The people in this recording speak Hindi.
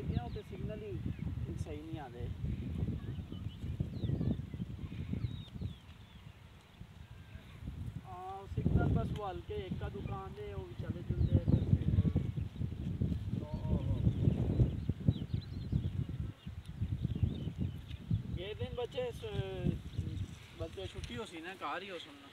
गया तो सिग्नल ही सही नहीं आते। सिग्नल बस वो हल्के एक का दुकान है वो चले चलते ये दिन बच्चे छुट्टी हो सी ना, घर ही हो सुनना।